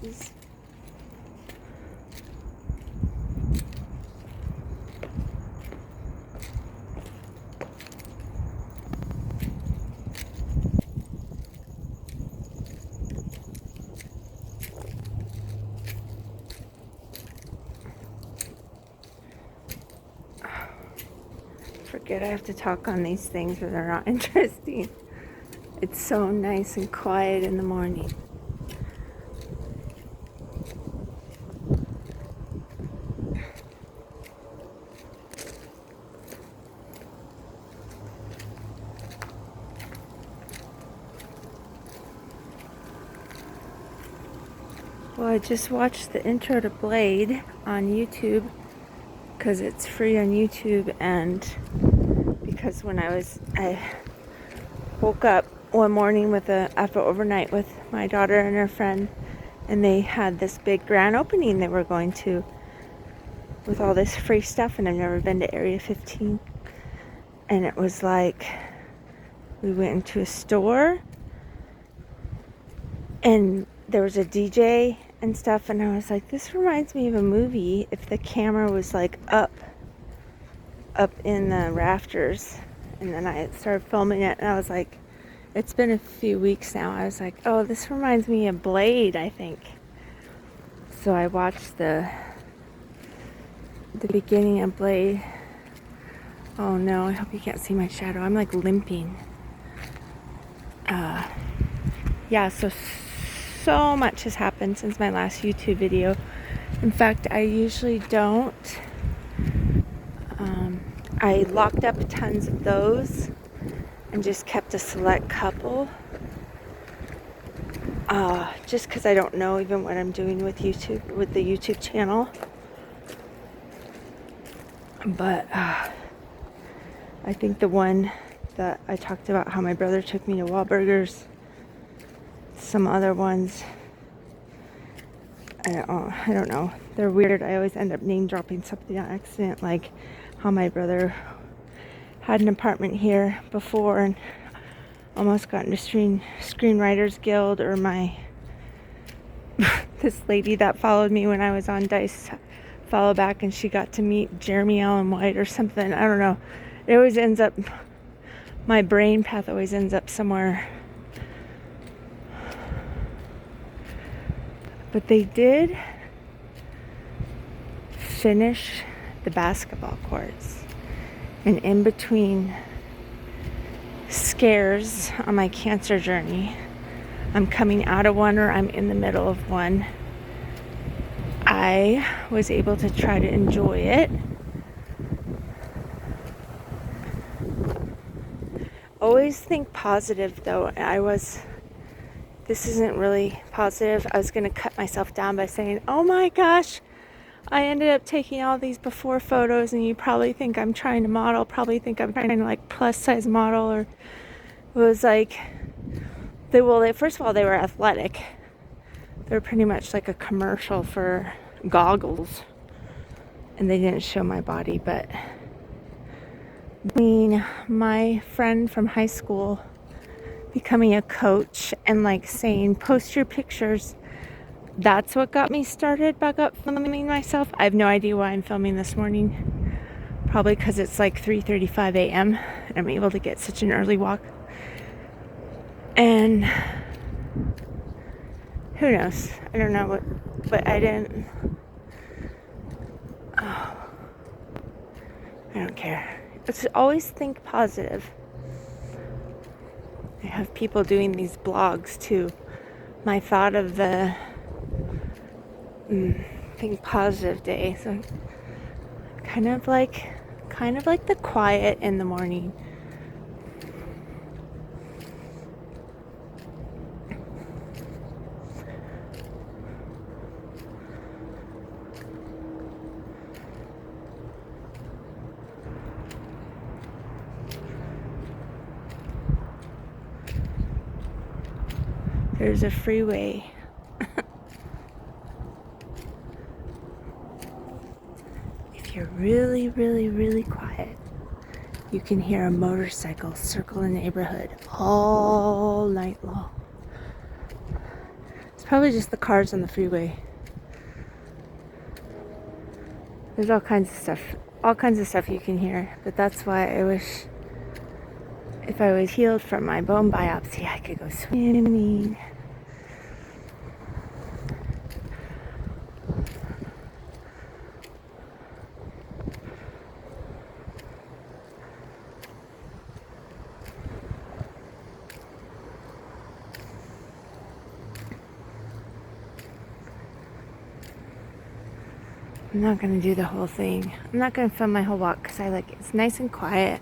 These forget I have to talk on these things or they're not interesting. It's so nice and quiet in the morning. Well, I just watched the intro to Blade on YouTube because it's free on YouTube, and because when I woke up one morning after overnight with my daughter and her friend, and they had this big grand opening they were going to with all this free stuff, and I've never been to Area 15, and it was like we went into a store and there was a DJ and stuff, and I was like, this reminds me of a movie if the camera was like up in the rafters. And then I started filming it, and I was like, it's been a few weeks now. I was like, oh, this reminds me of Blade, I think. So I watched the beginning of Blade. Oh no, I hope you can't see my shadow. I'm like limping. Yeah, so much has happened since my last YouTube video. In fact, I usually don't. I locked up tons of those and just kept a select couple. Just because I don't know even what I'm doing with YouTube, with the YouTube channel. But I think the one that I talked about, how my brother took me to Wahlburgers, some other ones, I don't know. They're weird. I always end up name dropping something on accident, like how my brother had an apartment here before and almost got into Screenwriters Guild, or this lady that followed me when I was on Dice follow back and she got to meet Jeremy Allen White or something. I don't know. It always ends up, my brain path always ends up somewhere. But they did finish the basketball courts. And in between scares on my cancer journey, I'm coming out of one or I'm in the middle of one, I was able to try to enjoy it. Always think positive though. This isn't really positive. I was going to cut myself down by saying, oh my gosh, I ended up taking all these before photos, and you probably think I'm trying to model, probably think I'm trying to like plus size model, or it was like, first of all, they were athletic. They were pretty much like a commercial for goggles, and they didn't show my body. But between my friend from high school becoming a coach and like saying, post your pictures, that's what got me started back up filming myself. I have no idea why I'm filming this morning. Probably because it's like 3:35 a.m. and I'm able to get such an early walk. And who knows? I don't know what, but I didn't. Oh, I don't care. Let's always think positive. I have people doing these blogs too. My thought of the think positive day. So kind of like the quiet in the morning. There's a freeway. If you're really, really, really quiet, you can hear a motorcycle circle the neighborhood all night long. It's Probably just the cars on the freeway. There's all kinds of stuff you can hear. But that's why I wish if I was healed from my bone biopsy, I could go swimming. I'm not going to do the whole thing. I'm not going to film my whole walk because it's nice and quiet.